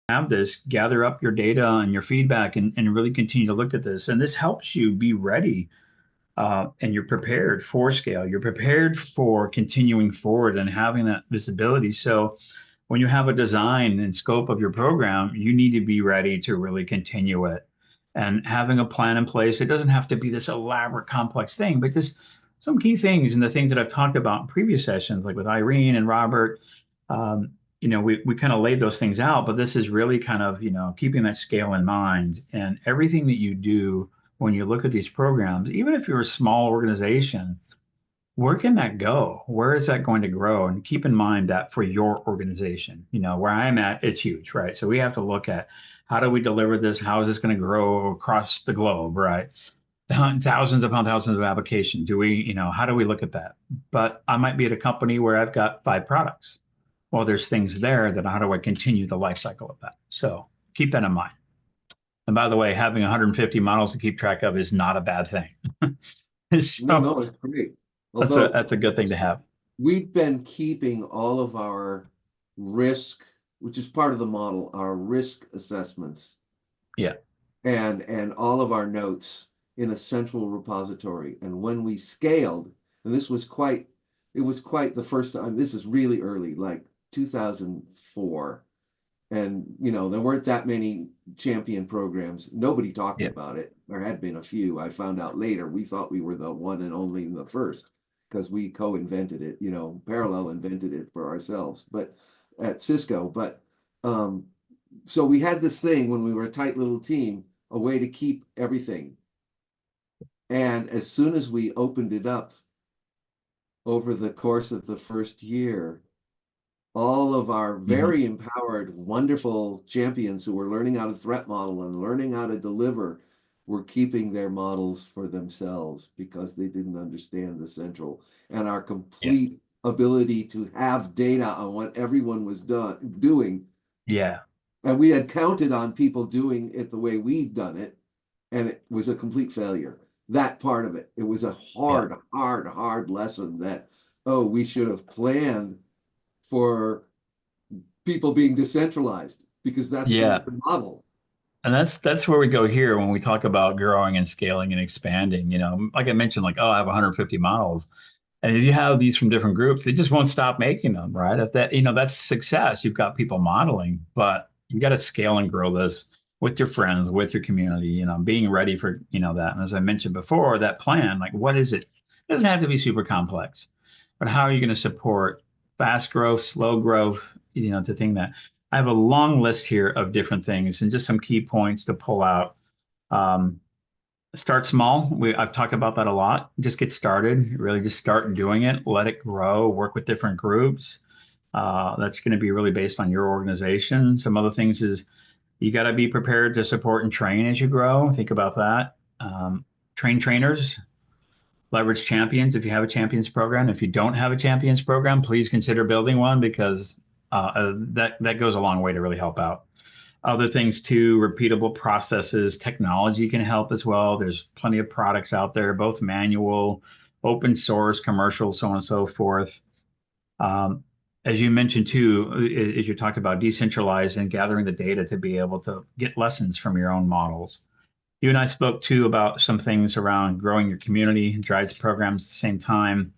have this, gather up your data and your feedback and really continue to look at this. And this helps you be ready and you're prepared for scale. You're prepared for continuing forward and having that visibility. So when you have a design and scope of your program, you need to be ready to really continue it. And having a plan in place, it doesn't have to be this elaborate, complex thing, but just some key things and the things that I've talked about in previous sessions, like with Irene and Robert. Um, we kind of laid those things out, but this is really kind of, keeping that scale in mind and everything that you do when you look at these programs, even if you're a small organization, where can that go? Where is that going to grow? And keep in mind that for your organization, where I'm at, it's huge, right? So we have to look at how do we deliver this? How is this going to grow across the globe, right? Thousands upon thousands of applications. How do we look at that? But I might be at a company where I've got 5 products. Well, there's things there that how do I continue the life cycle of that? So keep that in mind. And by the way, having 150 models to keep track of is not a bad thing. No, So no, it's great. that's a Although that's a good thing to have. we've been keeping all of our risk, which is part of the model, our risk assessments Yeah. and all of our notes in a central repository. And when we scaled, and it was quite the first time, this is really early, like 2004. And there weren't that many champion programs. Nobody talked Yeah. about it. There had been a few. I found out later. We thought we were the one and only the first because we co-invented it. Parallel invented it for ourselves, but at Cisco. But um, so we had this thing when we were a tight little team, a way to keep everything. And as soon as we opened it up over the course of the first year, all of our Hmm. very empowered, wonderful champions who were learning how to threat model and learning how to deliver were keeping their models for themselves because they didn't understand the central and our Yeah. complete ability to have data on what everyone was doing. Yeah. And we had counted on people doing it the way we'd done it, and it was a complete failure. That part of it, it was a Yeah. hard lesson that, oh, we should have planned for people being decentralized because that's the Yeah. model. And that's where we go here when we talk about growing and scaling and expanding. Like I mentioned, like, oh, I have 150 models. And if you have these from different groups, they just won't stop making them, right? If that's success. You've got people modeling, but you got to scale and grow this with your friends, with your community, being ready for, that. And as I mentioned before, that plan, like, what is it? It doesn't have to be super complex, but how are you going to support fast growth, slow growth, to think that I have a long list here of different things and just some key points to pull out. Um, Start small. I've talked about that a lot. Just get started. Really, just start doing it. Let it grow. Work with different groups. That's going to be really based on your organization. Some other things is you got to be prepared to support and train as you grow. Think about that. Train trainers. Leverage champions if you have a champions program. If you don't have a champions program, please consider building one because that goes a long way to really help out. Other things too, repeatable processes, technology can help as well. There's plenty of products out there, both manual, open source, commercial, so on and so forth. Um, as you mentioned too, as you talked about decentralized and gathering the data to be able to get lessons from your own models. You and I spoke too about some things around growing your community, drives programs at the same time.